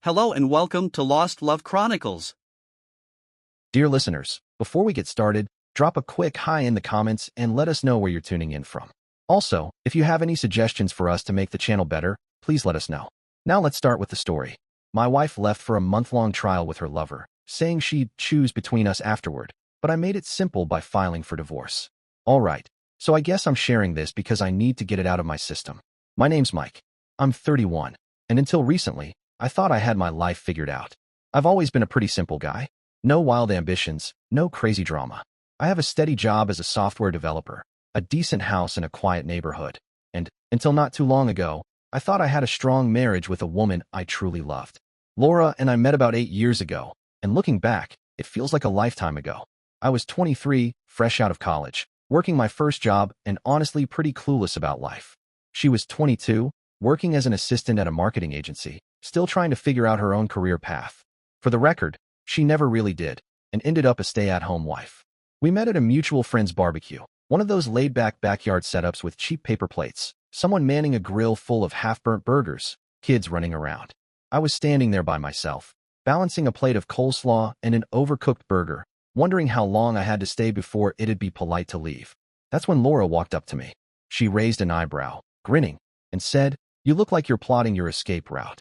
Hello and welcome to Lost Love Chronicles. Dear listeners, before we get started, drop a quick hi in the comments and let us know where you're tuning in from. Also, if you have any suggestions for us to make the channel better, please let us know. Now let's start with the story. My wife left for a month-long trial with her lover, saying she'd choose between us afterward, but I made it simple by filing for divorce. Alright, so I guess I'm sharing this because I need to get it out of my system. My name's Mike. I'm 31, and until recently, I thought I had my life figured out. I've always been a pretty simple guy. No wild ambitions, no crazy drama. I have a steady job as a software developer, a decent house in a quiet neighborhood, and, until not too long ago, I thought I had a strong marriage with a woman I truly loved. Laura and I met about 8 years ago, and looking back, it feels like a lifetime ago. I was 23, fresh out of college, working my first job and honestly pretty clueless about life. She was 22, working as an assistant at a marketing agency, still trying to figure out her own career path. For the record, she never really did, and ended up a stay-at-home wife. We met at a mutual friend's barbecue, one of those laid-back backyard setups with cheap paper plates, someone manning a grill full of half-burnt burgers, kids running around. I was standing there by myself, balancing a plate of coleslaw and an overcooked burger, wondering how long I had to stay before it'd be polite to leave. That's when Laura walked up to me. She raised an eyebrow, grinning, and said, "You look like you're plotting your escape route."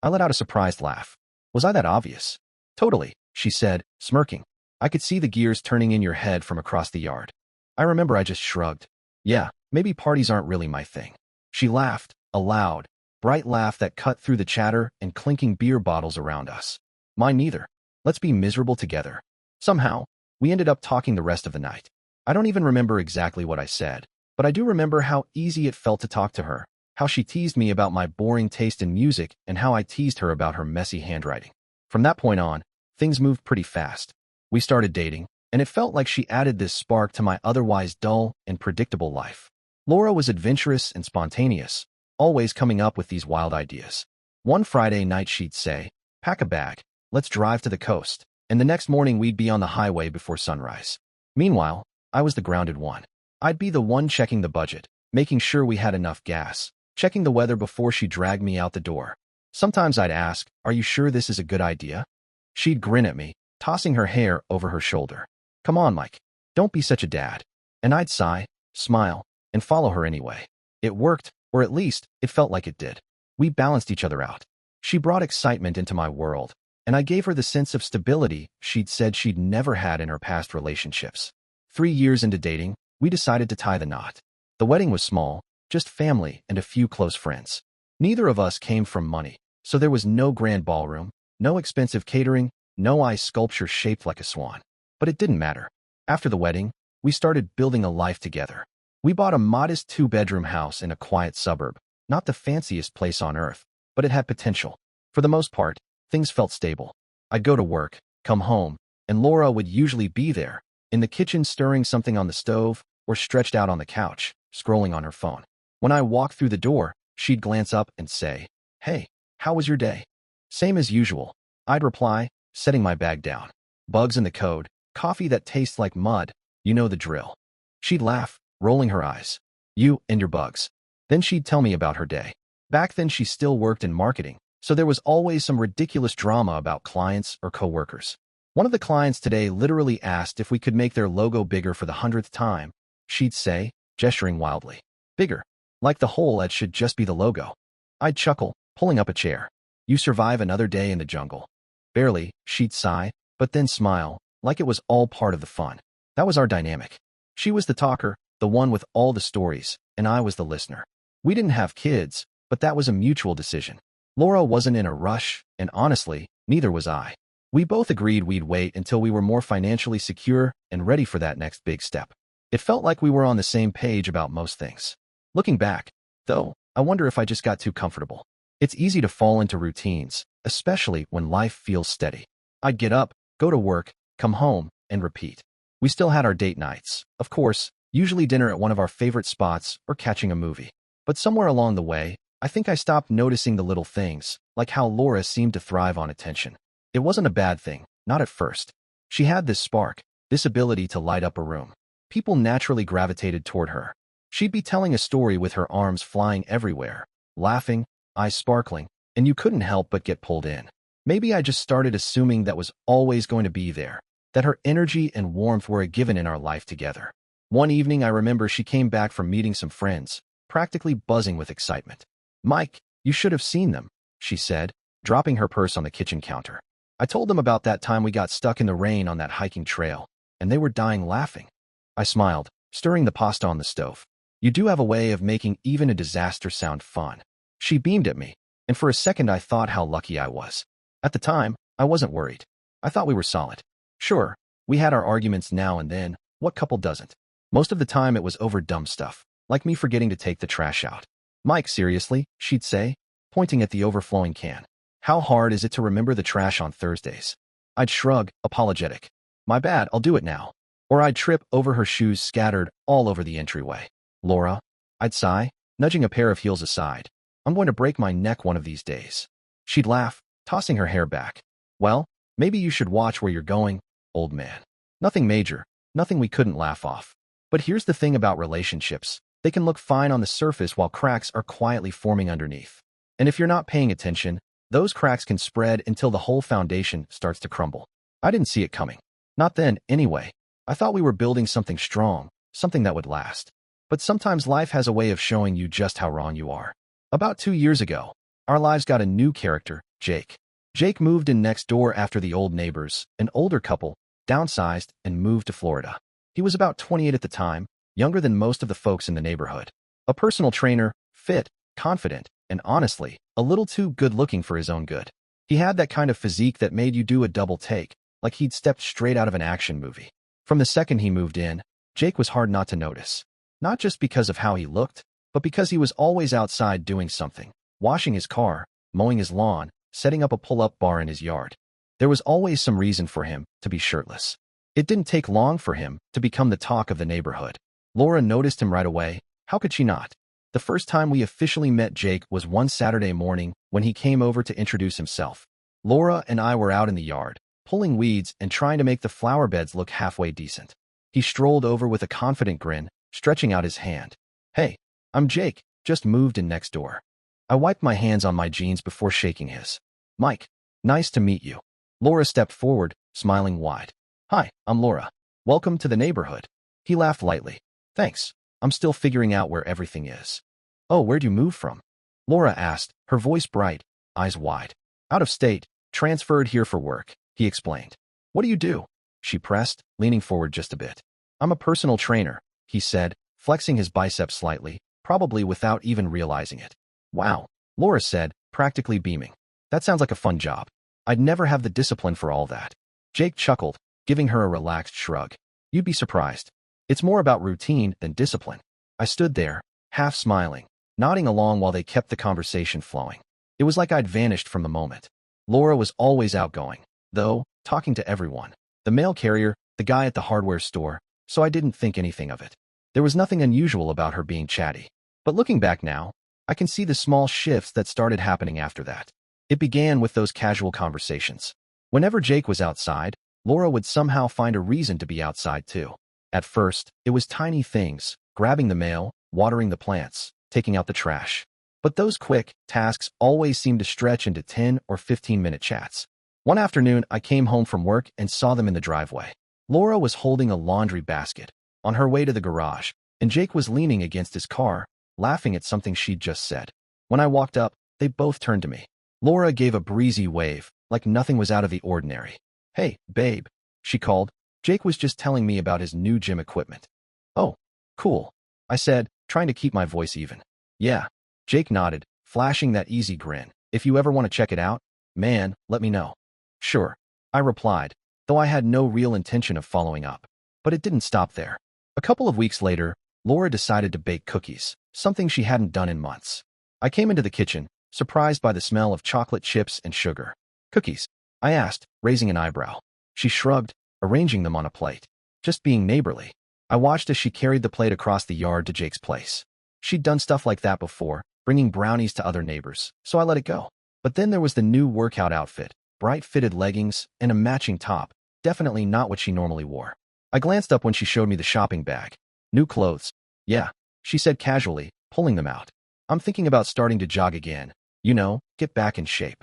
I let out a surprised laugh. Was I that obvious? Totally, she said, smirking. I could see the gears turning in your head from across the yard. I remember I just shrugged. Yeah, maybe parties aren't really my thing. She laughed, a loud, bright laugh that cut through the chatter and clinking beer bottles around us. Mine neither. Let's be miserable together. Somehow, we ended up talking the rest of the night. I don't even remember exactly what I said, but I do remember how easy it felt to talk to her, how she teased me about my boring taste in music and how I teased her about her messy handwriting. From that point on, things moved pretty fast. We started dating, and it felt like she added this spark to my otherwise dull and predictable life. Laura was adventurous and spontaneous, always coming up with these wild ideas. One Friday night she'd say, "Pack a bag, let's drive to the coast," and the next morning we'd be on the highway before sunrise. Meanwhile, I was the grounded one. I'd be the one checking the budget, making sure we had enough gas, checking the weather before she dragged me out the door. Sometimes I'd ask, "Are you sure this is a good idea?" She'd grin at me, tossing her hair over her shoulder. "Come on, Mike. Don't be such a dad." And I'd sigh, smile, and follow her anyway. It worked, or at least, it felt like it did. We balanced each other out. She brought excitement into my world, and I gave her the sense of stability she'd said she'd never had in her past relationships. 3 years into dating, we decided to tie the knot. The wedding was small, just family and a few close friends. Neither of us came from money, so there was no grand ballroom, no expensive catering, no ice sculpture shaped like a swan. But it didn't matter. After the wedding, we started building a life together. We bought a modest 2-bedroom house in a quiet suburb, not the fanciest place on earth, but it had potential. For the most part, things felt stable. I'd go to work, come home, and Laura would usually be there, in the kitchen stirring something on the stove, or stretched out on the couch, scrolling on her phone. When I walked through the door, she'd glance up and say, "Hey, how was your day?" "Same as usual," I'd reply, setting my bag down. "Bugs in the code, coffee that tastes like mud, you know the drill." She'd laugh, rolling her eyes. "You and your bugs." Then she'd tell me about her day. Back then she still worked in marketing, so there was always some ridiculous drama about clients or coworkers. One of the clients today literally asked if we could make their logo bigger for the 100th time. She'd say, gesturing wildly, "Bigger? Like the whole ad should just be the logo." I'd chuckle, pulling up a chair. "You survive another day in the jungle." "Barely," she'd sigh, but then smile, like it was all part of the fun. That was our dynamic. She was the talker, the one with all the stories, and I was the listener. We didn't have kids, but that was a mutual decision. Laura wasn't in a rush, and honestly, neither was I. We both agreed we'd wait until we were more financially secure and ready for that next big step. It felt like we were on the same page about most things. Looking back, though, I wonder if I just got too comfortable. It's easy to fall into routines, especially when life feels steady. I'd get up, go to work, come home, and repeat. We still had our date nights, of course, usually dinner at one of our favorite spots or catching a movie. But somewhere along the way, I think I stopped noticing the little things, like how Laura seemed to thrive on attention. It wasn't a bad thing, not at first. She had this spark, this ability to light up a room. People naturally gravitated toward her. She'd be telling a story with her arms flying everywhere, laughing, eyes sparkling, and you couldn't help but get pulled in. Maybe I just started assuming that was always going to be there, that her energy and warmth were a given in our life together. One evening, I remember she came back from meeting some friends, practically buzzing with excitement. "Mike, you should have seen them," she said, dropping her purse on the kitchen counter. "I told them about that time we got stuck in the rain on that hiking trail, and they were dying laughing." I smiled, stirring the pasta on the stove. "You do have a way of making even a disaster sound fun." She beamed at me, and for a second I thought how lucky I was. At the time, I wasn't worried. I thought we were solid. Sure, we had our arguments now and then. What couple doesn't? Most of the time it was over dumb stuff, like me forgetting to take the trash out. "Mike, seriously?" she'd say, pointing at the overflowing can. "How hard is it to remember the trash on Thursdays?" I'd shrug, apologetic. "My bad, I'll do it now." Or I'd trip over her shoes scattered all over the entryway. "Laura," I'd sigh, nudging a pair of heels aside. "I'm going to break my neck one of these days." She'd laugh, tossing her hair back. "Well, maybe you should watch where you're going, old man." Nothing major, nothing we couldn't laugh off. But here's the thing about relationships. They can look fine on the surface while cracks are quietly forming underneath. And if you're not paying attention, those cracks can spread until the whole foundation starts to crumble. I didn't see it coming. Not then, anyway. I thought we were building something strong, something that would last. But sometimes life has a way of showing you just how wrong you are. About 2 years ago, our lives got a new character, Jake. Jake moved in next door after the old neighbors, an older couple, downsized and moved to Florida. He was about 28 at the time, younger than most of the folks in the neighborhood. A personal trainer, fit, confident, and honestly, a little too good-looking for his own good. He had that kind of physique that made you do a double take, like he'd stepped straight out of an action movie. From the second he moved in, Jake was hard not to notice. Not just because of how he looked, but because he was always outside doing something, washing his car, mowing his lawn, setting up a pull-up bar in his yard. There was always some reason for him to be shirtless. It didn't take long for him to become the talk of the neighborhood. Laura noticed him right away. How could she not? The first time we officially met Jake was one Saturday morning when he came over to introduce himself. Laura and I were out in the yard, pulling weeds and trying to make the flower beds look halfway decent. He strolled over with a confident grin, stretching out his hand. "Hey, I'm Jake, just moved in next door." I wiped my hands on my jeans before shaking his. "Mike, nice to meet you." Laura stepped forward, smiling wide. "Hi, I'm Laura. Welcome to the neighborhood." He laughed lightly. "Thanks. I'm still figuring out where everything is." "Oh, where'd you move from?" Laura asked, her voice bright, eyes wide. "Out of state, transferred here for work," he explained. "What do you do?" She pressed, leaning forward just a bit. "I'm a personal trainer," he said, flexing his biceps slightly, probably without even realizing it. "Wow," Laura said, practically beaming. "That sounds like a fun job. I'd never have the discipline for all that." Jake chuckled, giving her a relaxed shrug. "You'd be surprised. It's more about routine than discipline." I stood there, half smiling, nodding along while they kept the conversation flowing. It was like I'd vanished from the moment. Laura was always outgoing, though, talking to everyone. The mail carrier, the guy at the hardware store, so I didn't think anything of it. There was nothing unusual about her being chatty. But looking back now, I can see the small shifts that started happening after that. It began with those casual conversations. Whenever Jake was outside, Laura would somehow find a reason to be outside too. At first, it was tiny things, grabbing the mail, watering the plants, taking out the trash. But those quick tasks always seemed to stretch into 10 or 15-minute chats. One afternoon, I came home from work and saw them in the driveway. Laura was holding a laundry basket, on her way to the garage, and Jake was leaning against his car, laughing at something she'd just said. When I walked up, they both turned to me. Laura gave a breezy wave, like nothing was out of the ordinary. "Hey, babe," she called. "Jake was just telling me about his new gym equipment." "Oh, cool," I said, trying to keep my voice even. "Yeah." Jake nodded, flashing that easy grin. "If you ever want to check it out, man, let me know." "Sure," I replied, though I had no real intention of following up. But it didn't stop there. A couple of weeks later, Laura decided to bake cookies, something she hadn't done in months. I came into the kitchen, surprised by the smell of chocolate chips and sugar. "Cookies?" I asked, raising an eyebrow. She shrugged, arranging them on a plate. Just being neighborly. I watched as she carried the plate across the yard to Jake's place. She'd done stuff like that before, bringing brownies to other neighbors, so I let it go. But then there was the new workout outfit, bright fitted leggings, and a matching top, definitely not what she normally wore. I glanced up when she showed me the shopping bag. "New clothes?" "Yeah," she said casually, pulling them out. "I'm thinking about starting to jog again. You know, get back in shape."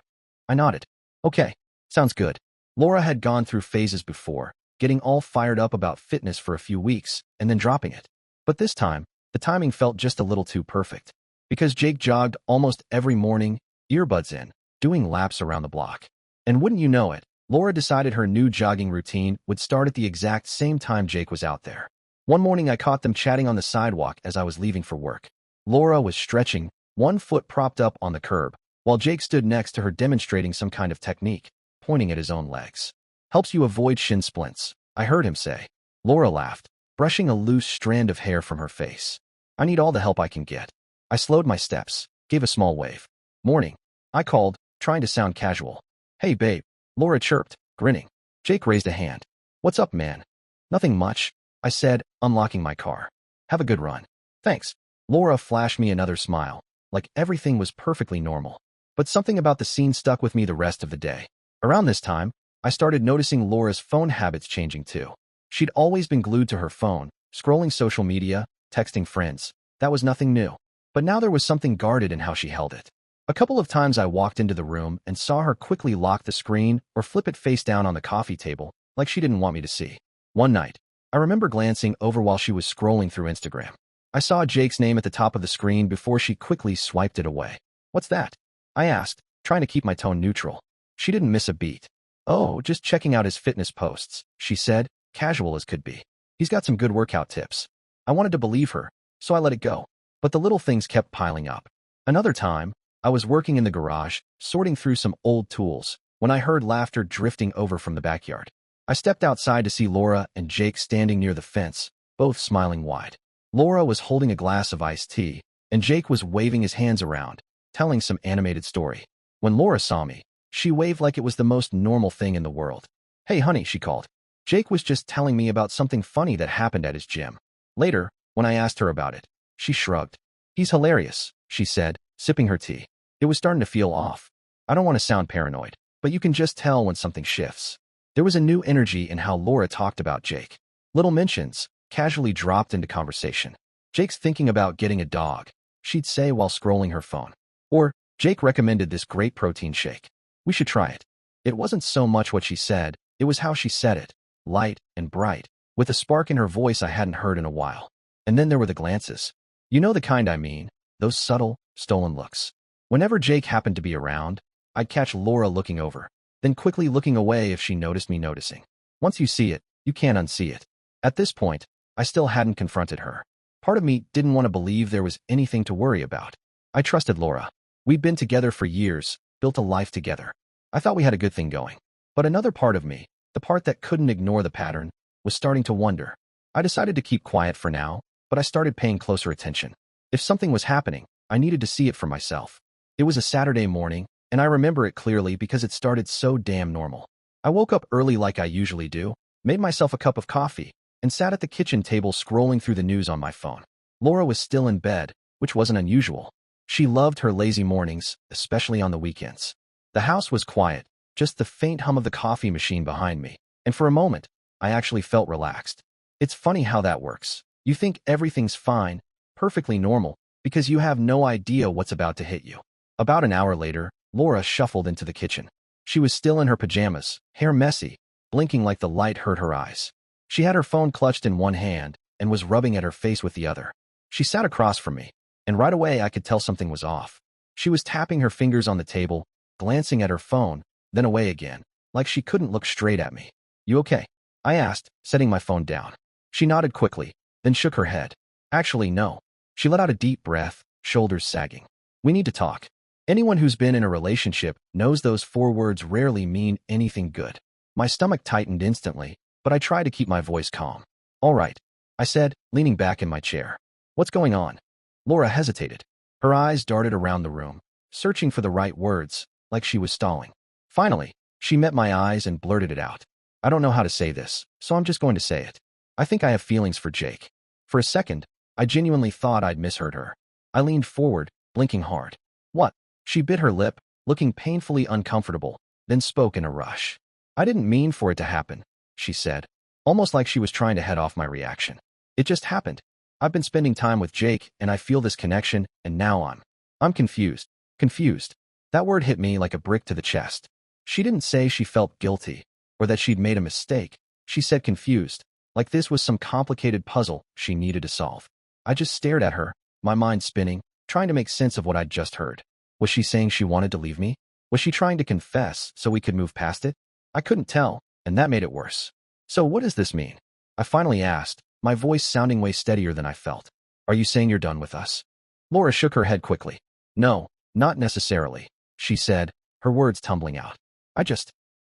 I nodded. Okay, sounds good. Laura had gone through phases before, getting all fired up about fitness for a few weeks and then dropping it. But this time, the timing felt just a little too perfect. Because Jake jogged almost every morning, earbuds in, doing laps around the block. And wouldn't you know it, Laura decided her new jogging routine would start at the exact same time Jake was out there. One morning I caught them chatting on the sidewalk as I was leaving for work. Laura was stretching, one foot propped up on the curb, while Jake stood next to her demonstrating some kind of technique, pointing at his own legs. Helps you avoid shin splints, I heard him say. Laura laughed, brushing a loose strand of hair from her face. I need all the help I can get. I slowed my steps, gave a small wave. Morning, I called, trying to sound casual. Hey babe, Laura chirped, grinning. Jake raised a hand. What's up, man? Nothing much, I said, unlocking my car. Have a good run. Thanks. Laura flashed me another smile, like everything was perfectly normal. But something about the scene stuck with me the rest of the day. Around this time, I started noticing Laura's phone habits changing too. She'd always been glued to her phone, scrolling social media, texting friends. That was nothing new. But now there was something guarded in how she held it. A couple of times I walked into the room and saw her quickly lock the screen or flip it face down on the coffee table, like she didn't want me to see. One night, I remember glancing over while she was scrolling through Instagram. I saw Jake's name at the top of the screen before she quickly swiped it away. What's that? I asked, trying to keep my tone neutral. She didn't miss a beat. Oh, just checking out his fitness posts, she said, casual as could be. He's got some good workout tips. I wanted to believe her, so I let it go. But the little things kept piling up. Another time, I was working in the garage, sorting through some old tools, when I heard laughter drifting over from the backyard. I stepped outside to see Laura and Jake standing near the fence, both smiling wide. Laura was holding a glass of iced tea, and Jake was waving his hands around, telling some animated story. When Laura saw me, she waved like it was the most normal thing in the world. Hey honey, she called. Jake was just telling me about something funny that happened at his gym. Later, when I asked her about it, she shrugged. He's hilarious, she said, sipping her tea. It was starting to feel off. I don't want to sound paranoid, but you can just tell when something shifts. There was a new energy in how Laura talked about Jake. Little mentions, casually dropped into conversation. Jake's thinking about getting a dog, she'd say while scrolling her phone. Or, Jake recommended this great protein shake. We should try it. It wasn't so much what she said, it was how she said it, light and bright, with a spark in her voice I hadn't heard in a while. And then there were the glances. You know the kind I mean, those subtle, stolen looks. Whenever Jake happened to be around, I'd catch Laura looking over, then quickly looking away if she noticed me noticing. Once you see it, you can't unsee it. At this point, I still hadn't confronted her. Part of me didn't want to believe there was anything to worry about. I trusted Laura. We'd been together for years, built a life together. I thought we had a good thing going. But another part of me, the part that couldn't ignore the pattern, was starting to wonder. I decided to keep quiet for now, but I started paying closer attention. If something was happening, I needed to see it for myself. It was a Saturday morning, and I remember it clearly because it started so damn normal. I woke up early like I usually do, made myself a cup of coffee, and sat at the kitchen table scrolling through the news on my phone. Laura was still in bed, which wasn't unusual. She loved her lazy mornings, especially on the weekends. The house was quiet, just the faint hum of the coffee machine behind me, and for a moment, I actually felt relaxed. It's funny how that works. You think everything's fine, perfectly normal, because you have no idea what's about to hit you. About an hour later, Laura shuffled into the kitchen. She was still in her pajamas, hair messy, blinking like the light hurt her eyes. She had her phone clutched in one hand and was rubbing at her face with the other. She sat across from me, and right away I could tell something was off. She was tapping her fingers on the table, glancing at her phone, then away again, like she couldn't look straight at me. You okay? I asked, setting my phone down. She nodded quickly, then shook her head. Actually, no. She let out a deep breath, shoulders sagging. We need to talk. Anyone who's been in a relationship knows those 4 words rarely mean anything good. My stomach tightened instantly, but I tried to keep my voice calm. All right, I said, leaning back in my chair. What's going on? Laura hesitated. Her eyes darted around the room, searching for the right words, like she was stalling. Finally, she met my eyes and blurted it out. I don't know how to say this, so I'm just going to say it. I think I have feelings for Jake. For a second, I genuinely thought I'd misheard her. I leaned forward, blinking hard. What? She bit her lip, looking painfully uncomfortable, then spoke in a rush. I didn't mean for it to happen, she said, almost like she was trying to head off my reaction. It just happened. I've been spending time with Jake, and I feel this connection, and now I'm confused. Confused. That word hit me like a brick to the chest. She didn't say she felt guilty or that she'd made a mistake. She said confused, like this was some complicated puzzle she needed to solve. I just stared at her, my mind spinning, trying to make sense of what I'd just heard. Was she saying she wanted to leave me? Was she trying to confess so we could move past it? I couldn't tell, and that made it worse. So what does this mean? I finally asked, my voice sounding way steadier than I felt. Are you saying you're done with us? Laura shook her head quickly. No, not necessarily, she said, her words tumbling out.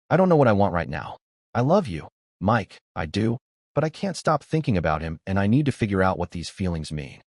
I don't know what I want right now. I love you, Mike, I do, but I can't stop thinking about him and I need to figure out what these feelings mean.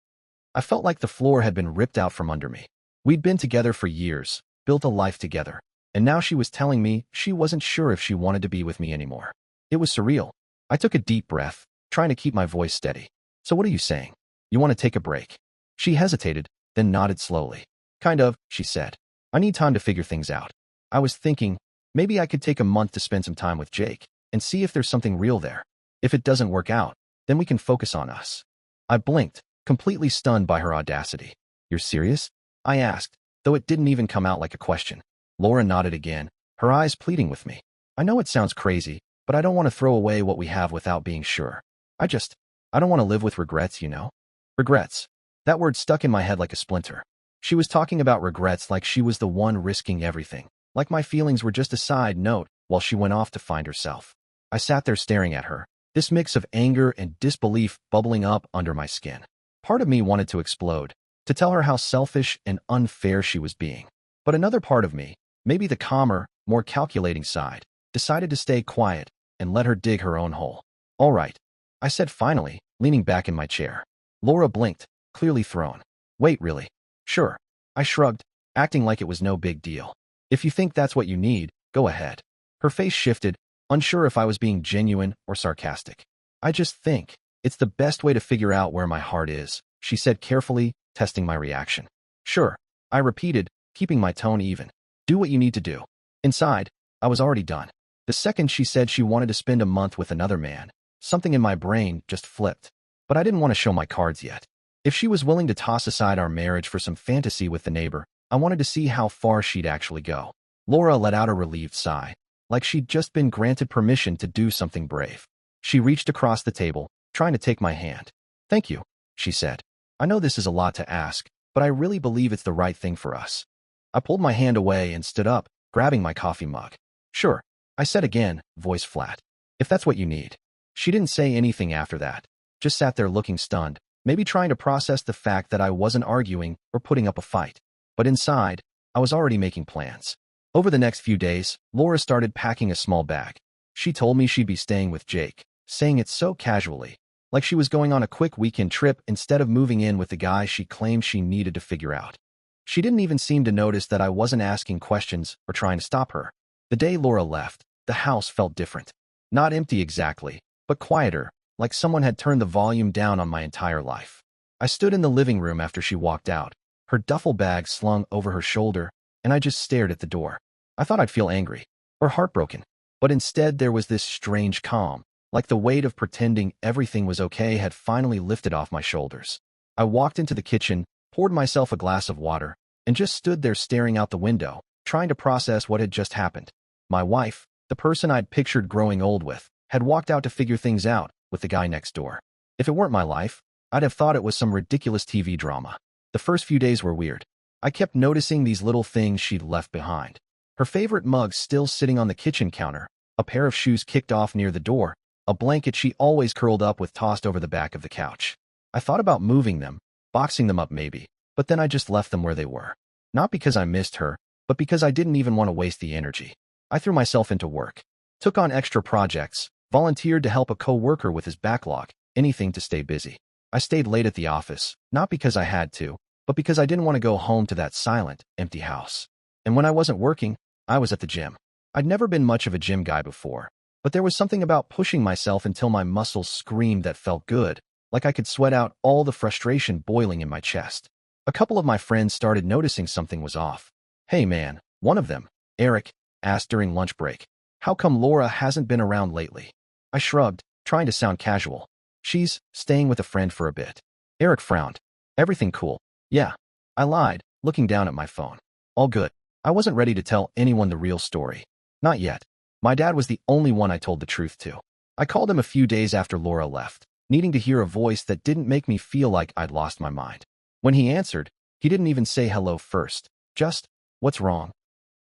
I felt like the floor had been ripped out from under me. We'd been together for years, built a life together, and now she was telling me she wasn't sure if she wanted to be with me anymore. It was surreal. I took a deep breath, trying to keep my voice steady. So what are you saying? You want to take a break? She hesitated, then nodded slowly. Kind of, she said. I need time to figure things out. I was thinking, maybe I could take a month to spend some time with Jake and see if there's something real there. If it doesn't work out, then we can focus on us. I blinked, completely stunned by her audacity. You're serious? I asked, though it didn't even come out like a question. Laura nodded again, her eyes pleading with me. I know it sounds crazy, but I don't want to throw away what we have without being sure. I don't want to live with regrets, you know? Regrets. That word stuck in my head like a splinter. She was talking about regrets like she was the one risking everything, like my feelings were just a side note while she went off to find herself. I sat there staring at her, this mix of anger and disbelief bubbling up under my skin. Part of me wanted to explode, to tell her how selfish and unfair she was being. But another part of me, maybe the calmer, more calculating side, decided to stay quiet and let her dig her own hole. All right, I said finally, leaning back in my chair. Laura blinked, clearly thrown. Wait, really? Sure. I shrugged, acting like it was no big deal. If you think that's what you need, go ahead. Her face shifted, unsure if I was being genuine or sarcastic. I just think it's the best way to figure out where my heart is, she said carefully, testing my reaction. Sure, I repeated, keeping my tone even. Do what you need to do. Inside, I was already done. The second she said she wanted to spend a month with another man, something in my brain just flipped. But I didn't want to show my cards yet. If she was willing to toss aside our marriage for some fantasy with the neighbor, I wanted to see how far she'd actually go. Laura let out a relieved sigh, like she'd just been granted permission to do something brave. She reached across the table, trying to take my hand. Thank you, she said. I know this is a lot to ask, but I really believe it's the right thing for us. I pulled my hand away and stood up, grabbing my coffee mug. Sure, I said again, voice flat. If that's what you need. She didn't say anything after that, just sat there looking stunned, maybe trying to process the fact that I wasn't arguing or putting up a fight. But inside, I was already making plans. Over the next few days, Laura started packing a small bag. She told me she'd be staying with Jake, saying it so casually, like she was going on a quick weekend trip instead of moving in with the guy she claimed she needed to figure out. She didn't even seem to notice that I wasn't asking questions or trying to stop her. The day Laura left, the house felt different. Not empty exactly, but quieter, like someone had turned the volume down on my entire life. I stood in the living room after she walked out, her duffel bag slung over her shoulder, and I just stared at the door. I thought I'd feel angry or heartbroken, but instead there was this strange calm, like the weight of pretending everything was okay had finally lifted off my shoulders. I walked into the kitchen, poured myself a glass of water, and just stood there staring out the window, trying to process what had just happened. My wife, the person I'd pictured growing old with, had walked out to figure things out with the guy next door. If it weren't my life, I'd have thought it was some ridiculous TV drama. The first few days were weird. I kept noticing these little things she'd left behind. Her favorite mug still sitting on the kitchen counter, a pair of shoes kicked off near the door, a blanket she always curled up with tossed over the back of the couch. I thought about moving them, boxing them up maybe, but then I just left them where they were. Not because I missed her, but because I didn't even want to waste the energy. I threw myself into work, took on extra projects, volunteered to help a co-worker with his backlog, anything to stay busy. I stayed late at the office, not because I had to, but because I didn't want to go home to that silent, empty house. And when I wasn't working, I was at the gym. I'd never been much of a gym guy before, but there was something about pushing myself until my muscles screamed that felt good, like I could sweat out all the frustration boiling in my chest. A couple of my friends started noticing something was off. Hey man, one of them, Eric, asked during lunch break, how come Laura hasn't been around lately? I shrugged, trying to sound casual. She's staying with a friend for a bit. Eric frowned. Everything cool? Yeah. I lied, looking down at my phone. All good. I wasn't ready to tell anyone the real story. Not yet. My dad was the only one I told the truth to. I called him a few days after Laura left, needing to hear a voice that didn't make me feel like I'd lost my mind. When he answered, he didn't even say hello first. Just, "What's wrong?"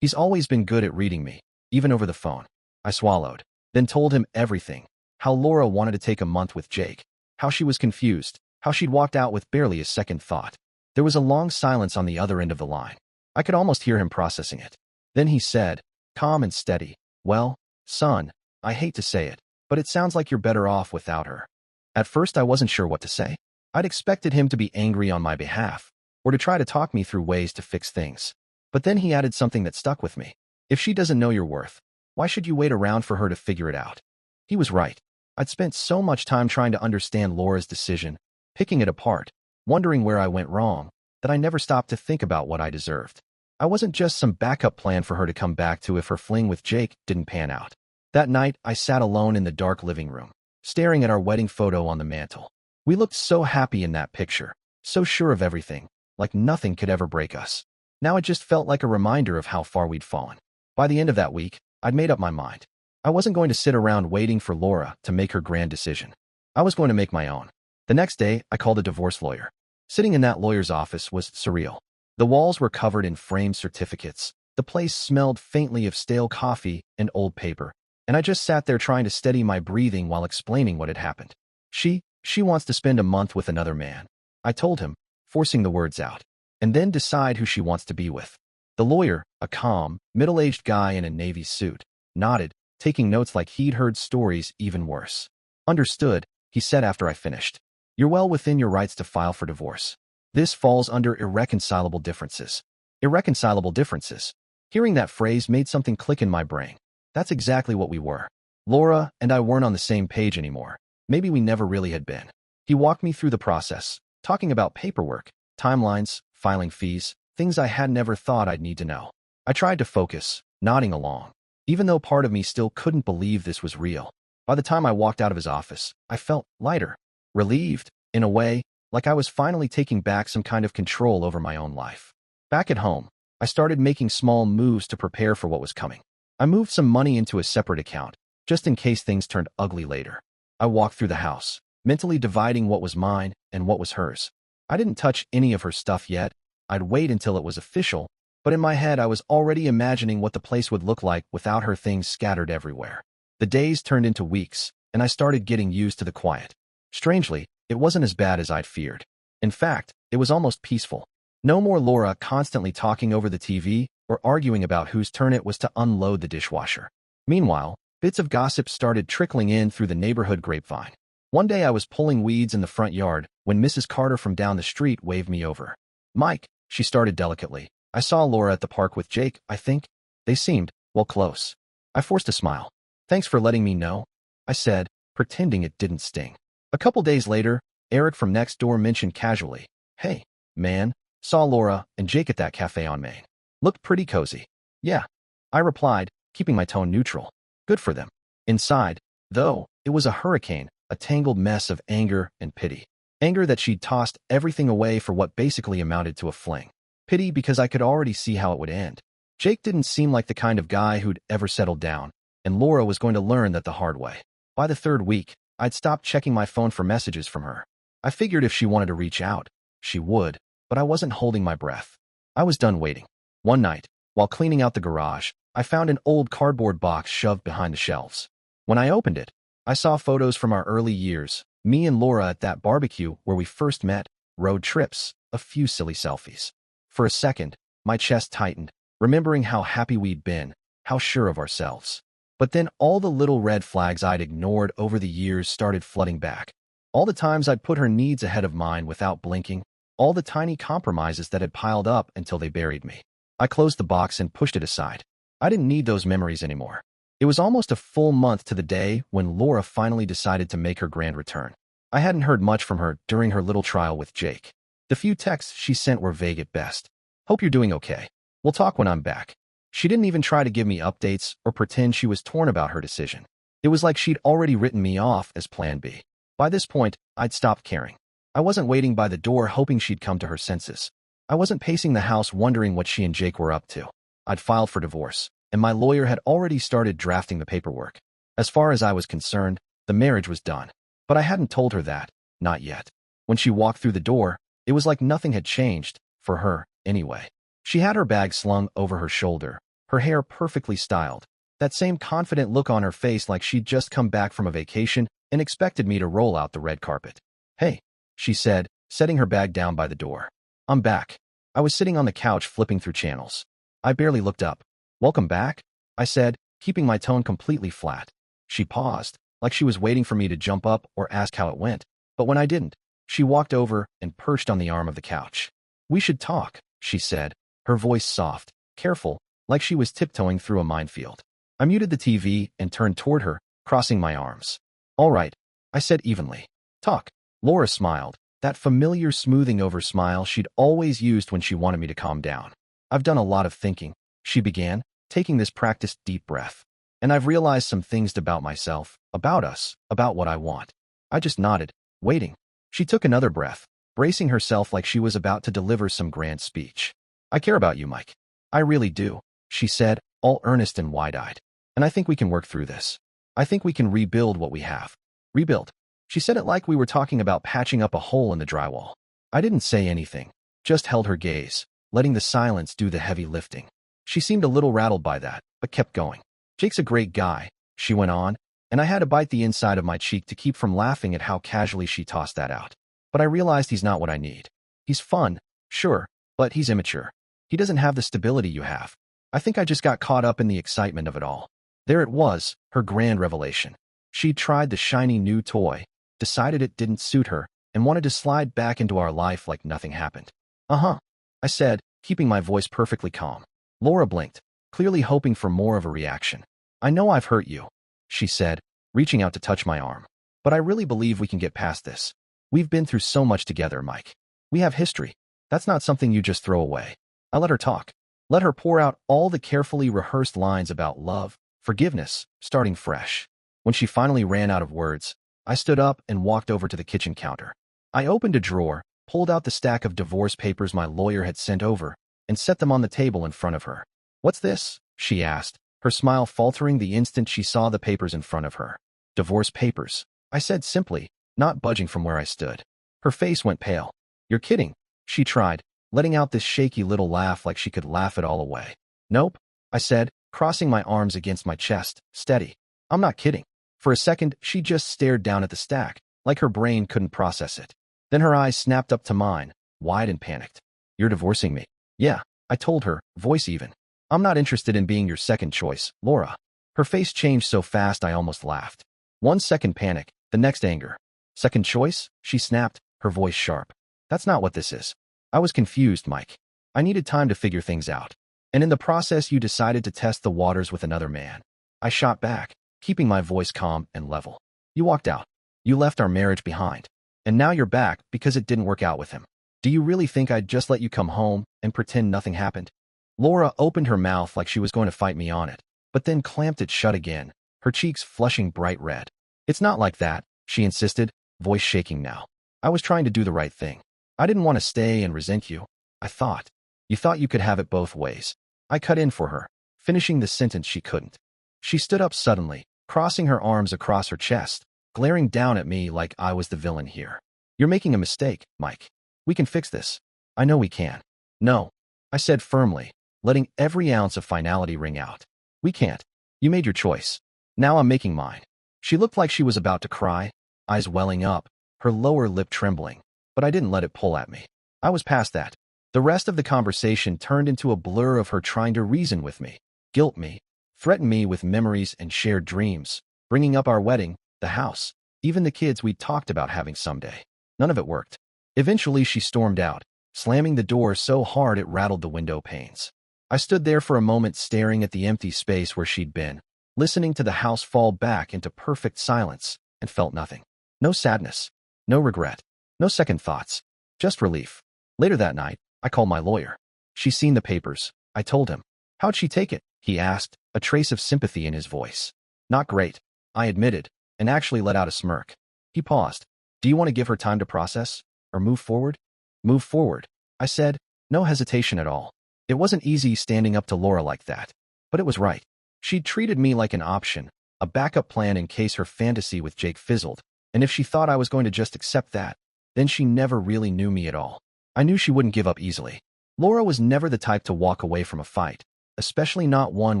He's always been good at reading me, even over the phone. I swallowed, then told him everything. How Laura wanted to take a month with Jake. How she was confused. How she'd walked out with barely a second thought. There was a long silence on the other end of the line. I could almost hear him processing it. Then he said, calm and steady, "Well, son, I hate to say it, but it sounds like you're better off without her." At first, I wasn't sure what to say. I'd expected him to be angry on my behalf, or to try to talk me through ways to fix things. But then he added something that stuck with me. If she doesn't know your worth, why should you wait around for her to figure it out? He was right. I'd spent so much time trying to understand Laura's decision, picking it apart, wondering where I went wrong, that I never stopped to think about what I deserved. I wasn't just some backup plan for her to come back to if her fling with Jake didn't pan out. That night, I sat alone in the dark living room, staring at our wedding photo on the mantel. We looked so happy in that picture, so sure of everything, like nothing could ever break us. Now it just felt like a reminder of how far we'd fallen. By the end of that week, I'd made up my mind. I wasn't going to sit around waiting for Laura to make her grand decision. I was going to make my own. The next day, I called a divorce lawyer. Sitting in that lawyer's office was surreal. The walls were covered in framed certificates. The place smelled faintly of stale coffee and old paper, and I just sat there trying to steady my breathing while explaining what had happened. She wants to spend a month with another man, I told him, forcing the words out, and then decide who she wants to be with. The lawyer, a calm, middle-aged guy in a navy suit, nodded, taking notes like he'd heard stories even worse. Understood, he said after I finished. You're well within your rights to file for divorce. This falls under irreconcilable differences. Irreconcilable differences. Hearing that phrase made something click in my brain. That's exactly what we were. Laura and I weren't on the same page anymore. Maybe we never really had been. He walked me through the process, talking about paperwork, timelines, filing fees, things I had never thought I'd need to know. I tried to focus, nodding along, even though part of me still couldn't believe this was real. By the time I walked out of his office, I felt lighter, relieved, in a way, like I was finally taking back some kind of control over my own life. Back at home, I started making small moves to prepare for what was coming. I moved some money into a separate account, just in case things turned ugly later. I walked through the house, mentally dividing what was mine and what was hers. I didn't touch any of her stuff yet. I'd wait until it was official, but in my head I was already imagining what the place would look like without her things scattered everywhere. The days turned into weeks, and I started getting used to the quiet. Strangely, it wasn't as bad as I'd feared. In fact, it was almost peaceful. No more Laura constantly talking over the TV or arguing about whose turn it was to unload the dishwasher. Meanwhile, bits of gossip started trickling in through the neighborhood grapevine. One day I was pulling weeds in the front yard when Mrs. Carter from down the street waved me over. "Mike," she started delicately. "I saw Laura at the park with Jake, I think. They seemed, well, close." I forced a smile. "Thanks for letting me know," I said, pretending it didn't sting. A couple days later, Eric from next door mentioned casually, "Hey, man, saw Laura and Jake at that cafe on Main. Looked pretty cozy." "Yeah," I replied, keeping my tone neutral. Good for them. Inside, though, it was a hurricane, a tangled mess of anger and pity. Anger that she'd tossed everything away for what basically amounted to a fling. Pity because I could already see how it would end. Jake didn't seem like the kind of guy who'd ever settled down, and Laura was going to learn that the hard way. By the third week, I'd stopped checking my phone for messages from her. I figured if she wanted to reach out, she would, but I wasn't holding my breath. I was done waiting. One night, while cleaning out the garage, I found an old cardboard box shoved behind the shelves. When I opened it, I saw photos from our early years, me and Laura at that barbecue where we first met, road trips, a few silly selfies. For a second, my chest tightened, remembering how happy we'd been, how sure of ourselves. But then all the little red flags I'd ignored over the years started flooding back. All the times I'd put her needs ahead of mine without blinking, all the tiny compromises that had piled up until they buried me. I closed the box and pushed it aside. I didn't need those memories anymore. It was almost a full month to the day when Laura finally decided to make her grand return. I hadn't heard much from her during her little trial with Jake. The few texts she sent were vague at best. "Hope you're doing okay. We'll talk when I'm back." She didn't even try to give me updates or pretend she was torn about her decision. It was like she'd already written me off as Plan B. By this point, I'd stopped caring. I wasn't waiting by the door hoping she'd come to her senses. I wasn't pacing the house wondering what she and Jake were up to. I'd filed for divorce. and my lawyer had already started drafting the paperwork. As far as I was concerned, the marriage was done. But I hadn't told her that, not yet. When she walked through the door, it was like nothing had changed, for her, anyway. She had her bag slung over her shoulder, her hair perfectly styled, that same confident look on her face like she'd just come back from a vacation and expected me to roll out the red carpet. "Hey," she said, setting her bag down by the door. "I'm back." I was sitting on the couch flipping through channels. I barely looked up. "Welcome back?" I said, keeping my tone completely flat. She paused, like she was waiting for me to jump up or ask how it went, but when I didn't, she walked over and perched on the arm of the couch. "We should talk," she said, her voice soft, careful, like she was tiptoeing through a minefield. I muted the TV and turned toward her, crossing my arms. "All right," I said evenly. "Talk." Laura smiled, that familiar smoothing over smile she'd always used when she wanted me to calm down. "I've done a lot of thinking," she began, taking this practiced deep breath. "And I've realized some things about myself, about us, about what I want." I just nodded, waiting. She took another breath, bracing herself like she was about to deliver some grand speech. "I care about you, Mike. I really do," she said, all earnest and wide-eyed. "And I think we can work through this. I think we can rebuild what we have." "Rebuild?" She said it like we were talking about patching up a hole in the drywall. I didn't say anything, just held her gaze, letting the silence do the heavy lifting. She seemed a little rattled by that, but kept going. "Jake's a great guy," she went on, and I had to bite the inside of my cheek to keep from laughing at how casually she tossed that out. "But I realized he's not what I need. He's fun, sure, but he's immature. He doesn't have the stability you have. I think I just got caught up in the excitement of it all." There it was, her grand revelation. She'd tried the shiny new toy, decided it didn't suit her, and wanted to slide back into our life like nothing happened. "Uh-huh," I said, keeping my voice perfectly calm. Laura blinked, clearly hoping for more of a reaction. "I know I've hurt you," she said, reaching out to touch my arm. "But I really believe we can get past this. We've been through so much together, Mike. We have history. That's not something you just throw away." I let her talk. Let her pour out all the carefully rehearsed lines about love, forgiveness, starting fresh. When she finally ran out of words, I stood up and walked over to the kitchen counter. I opened a drawer, pulled out the stack of divorce papers my lawyer had sent over, and set them on the table in front of her. "What's this?" she asked, her smile faltering the instant she saw the papers in front of her. "Divorce papers," I said simply, not budging from where I stood. Her face went pale. "You're kidding," she tried, letting out this shaky little laugh like she could laugh it all away. "Nope," I said, crossing my arms against my chest, steady. "I'm not kidding." For a second, she just stared down at the stack, like her brain couldn't process it. Then her eyes snapped up to mine, wide and panicked. "You're divorcing me?" "Yeah," I told her, voice even. "I'm not interested in being your second choice, Laura." Her face changed so fast I almost laughed. 1 second panic, the next anger. "Second choice?" she snapped, her voice sharp. "That's not what this is." I was confused, Mike. I needed time to figure things out. "And in the process you decided to test the waters with another man." I shot back, keeping my voice calm and level. "You walked out. You left our marriage behind. And now you're back because it didn't work out with him. Do you really think I'd just let you come home and pretend nothing happened?" Laura opened her mouth like she was going to fight me on it, but then clamped it shut again, her cheeks flushing bright red. "It's not like that," she insisted, voice shaking now. "I was trying to do the right thing. I didn't want to stay and resent you. I thought. You thought you could have it both ways." I cut in for her, finishing the sentence she couldn't. She stood up suddenly, crossing her arms across her chest, glaring down at me like I was the villain here. "You're making a mistake, Mike. We can fix this. I know we can." "No," I said firmly, letting every ounce of finality ring out. "We can't. You made your choice. Now I'm making mine." She looked like she was about to cry, eyes welling up, her lower lip trembling, but I didn't let it pull at me. I was past that. The rest of the conversation turned into a blur of her trying to reason with me, guilt me, threaten me with memories and shared dreams, bringing up our wedding, the house, even the kids we'd talked about having someday. None of it worked. Eventually she stormed out, slamming the door so hard it rattled the window panes. I stood there for a moment staring at the empty space where she'd been, listening to the house fall back into perfect silence, and felt nothing. No sadness, no regret, no second thoughts, just relief. Later that night, I called my lawyer. "She's seen the papers," I told him. "How'd she take it?" he asked, a trace of sympathy in his voice. "Not great," I admitted, and actually let out a smirk. He paused. "Do you want to give her time to process? Or move forward?" "Move forward," I said, no hesitation at all. It wasn't easy standing up to Laura like that. But it was right. She'd treated me like an option, a backup plan in case her fantasy with Jake fizzled, and if she thought I was going to just accept that, then she never really knew me at all. I knew she wouldn't give up easily. Laura was never the type to walk away from a fight, especially not one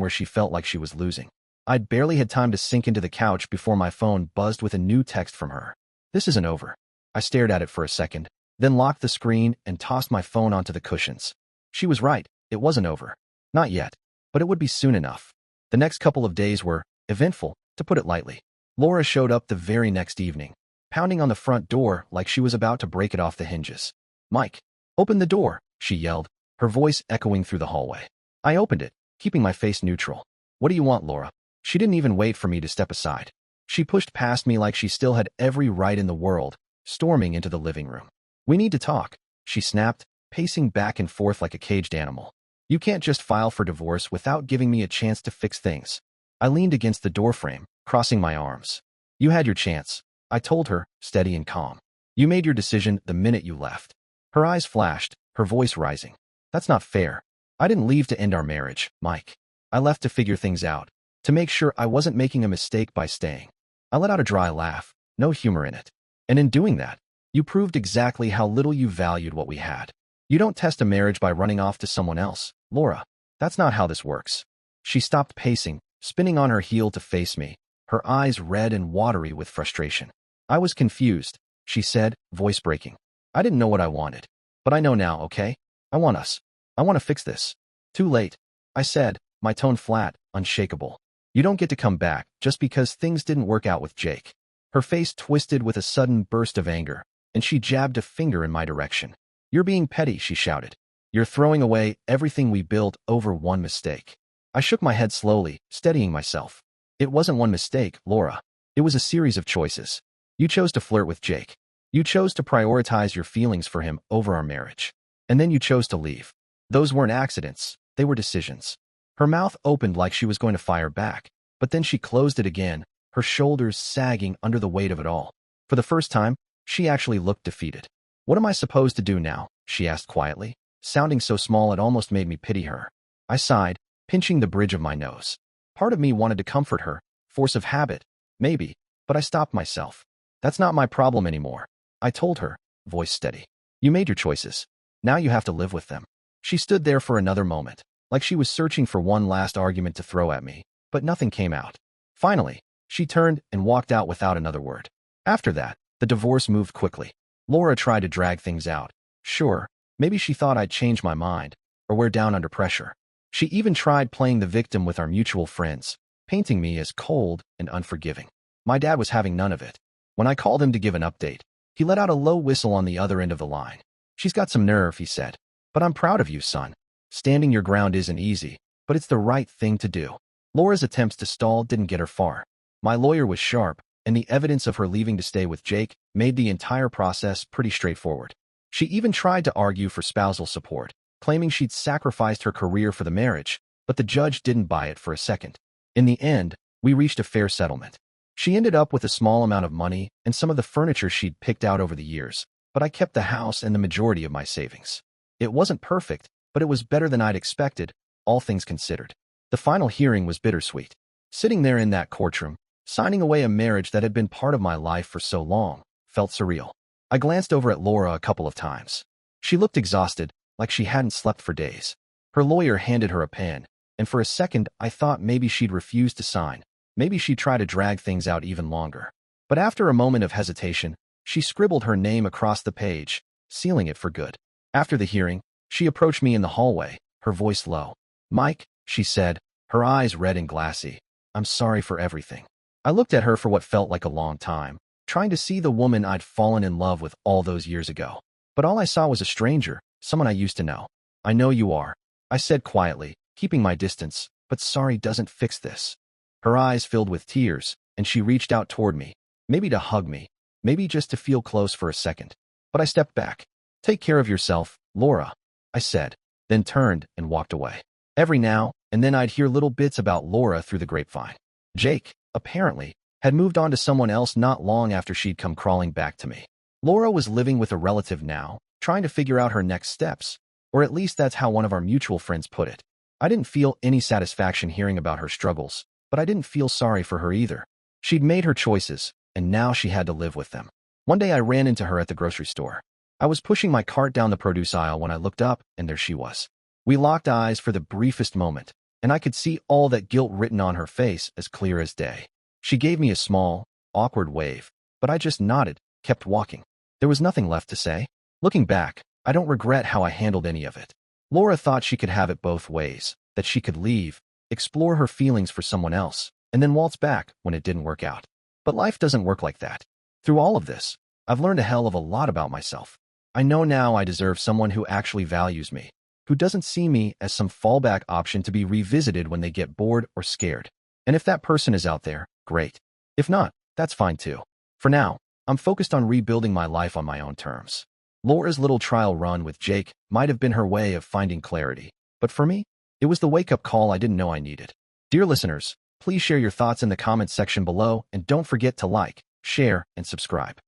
where she felt like she was losing. I'd barely had time to sink into the couch before my phone buzzed with a new text from her. "This isn't over." I stared at it for a second, then locked the screen and tossed my phone onto the cushions. She was right, it wasn't over. Not yet, but it would be soon enough. The next couple of days were eventful, to put it lightly. Laura showed up the very next evening, pounding on the front door like she was about to break it off the hinges. "Mike, open the door," she yelled, her voice echoing through the hallway. I opened it, keeping my face neutral. "What do you want, Laura?" She didn't even wait for me to step aside. She pushed past me like she still had every right in the world, storming into the living room. "We need to talk," she snapped, pacing back and forth like a caged animal. "You can't just file for divorce without giving me a chance to fix things." I leaned against the doorframe, crossing my arms. "You had your chance," I told her, steady and calm. "You made your decision the minute you left." Her eyes flashed, her voice rising. "That's not fair. I didn't leave to end our marriage, Mike. I left to figure things out, to make sure I wasn't making a mistake by staying." I let out a dry laugh, no humor in it. "And in doing that, you proved exactly how little you valued what we had. You don't test a marriage by running off to someone else, Laura. That's not how this works." She stopped pacing, spinning on her heel to face me, her eyes red and watery with frustration. "I was confused," she said, voice breaking. "I didn't know what I wanted. But I know now, okay? I want us. I want to fix this." "Too late," I said, my tone flat, unshakable. "You don't get to come back just because things didn't work out with Jake." Her face twisted with a sudden burst of anger, and she jabbed a finger in my direction. "You're being petty," she shouted. "You're throwing away everything we built over one mistake." I shook my head slowly, steadying myself. "It wasn't one mistake, Laura. It was a series of choices. You chose to flirt with Jake. You chose to prioritize your feelings for him over our marriage. And then you chose to leave. Those weren't accidents, they were decisions." Her mouth opened like she was going to fire back, but then she closed it again, her shoulders sagging under the weight of it all. For the first time, she actually looked defeated. "What am I supposed to do now?" she asked quietly, sounding so small it almost made me pity her. I sighed, pinching the bridge of my nose. Part of me wanted to comfort her, force of habit, maybe, but I stopped myself. "That's not my problem anymore," I told her, voice steady. "You made your choices. Now you have to live with them." She stood there for another moment, like she was searching for one last argument to throw at me, but nothing came out. Finally, she turned and walked out without another word. After that, the divorce moved quickly. Laura tried to drag things out. Sure, maybe she thought I'd change my mind, or we're down under pressure. She even tried playing the victim with our mutual friends, painting me as cold and unforgiving. My dad was having none of it. When I called him to give an update, he let out a low whistle on the other end of the line. "She's got some nerve," he said. "But I'm proud of you, son. Standing your ground isn't easy, but it's the right thing to do." Laura's attempts to stall didn't get her far. My lawyer was sharp, and the evidence of her leaving to stay with Jake made the entire process pretty straightforward. She even tried to argue for spousal support, claiming she'd sacrificed her career for the marriage, but the judge didn't buy it for a second. In the end, we reached a fair settlement. She ended up with a small amount of money and some of the furniture she'd picked out over the years, but I kept the house and the majority of my savings. It wasn't perfect, but it was better than I'd expected, all things considered. The final hearing was bittersweet. Sitting there in that courtroom, signing away a marriage that had been part of my life for so long, felt surreal. I glanced over at Laura a couple of times. She looked exhausted, like she hadn't slept for days. Her lawyer handed her a pen, and for a second I thought maybe she'd refuse to sign. Maybe she'd try to drag things out even longer. But after a moment of hesitation, she scribbled her name across the page, sealing it for good. After the hearing, she approached me in the hallway, her voice low. "Mike," she said, her eyes red and glassy, "I'm sorry for everything." I looked at her for what felt like a long time, trying to see the woman I'd fallen in love with all those years ago. But all I saw was a stranger, someone I used to know. "I know you are," I said quietly, keeping my distance, "but sorry doesn't fix this." Her eyes filled with tears, and she reached out toward me, maybe to hug me, maybe just to feel close for a second. But I stepped back. "Take care of yourself, Laura," I said, then turned and walked away. Every now and then I'd hear little bits about Laura through the grapevine. Jake, apparently, had moved on to someone else not long after she'd come crawling back to me. Laura was living with a relative now, trying to figure out her next steps, or at least that's how one of our mutual friends put it. I didn't feel any satisfaction hearing about her struggles, but I didn't feel sorry for her either. She'd made her choices, and now she had to live with them. One day I ran into her at the grocery store. I was pushing my cart down the produce aisle when I looked up, and there she was. We locked eyes for the briefest moment, and I could see all that guilt written on her face as clear as day. She gave me a small, awkward wave, but I just nodded, kept walking. There was nothing left to say. Looking back, I don't regret how I handled any of it. Laura thought she could have it both ways, that she could leave, explore her feelings for someone else, and then waltz back when it didn't work out. But life doesn't work like that. Through all of this, I've learned a hell of a lot about myself. I know now I deserve someone who actually values me, who doesn't see me as some fallback option to be revisited when they get bored or scared. And if that person is out there, great. If not, that's fine too. For now, I'm focused on rebuilding my life on my own terms. Laura's little trial run with Jake might have been her way of finding clarity, but for me, it was the wake-up call I didn't know I needed. Dear listeners, please share your thoughts in the comments section below and don't forget to like, share, and subscribe.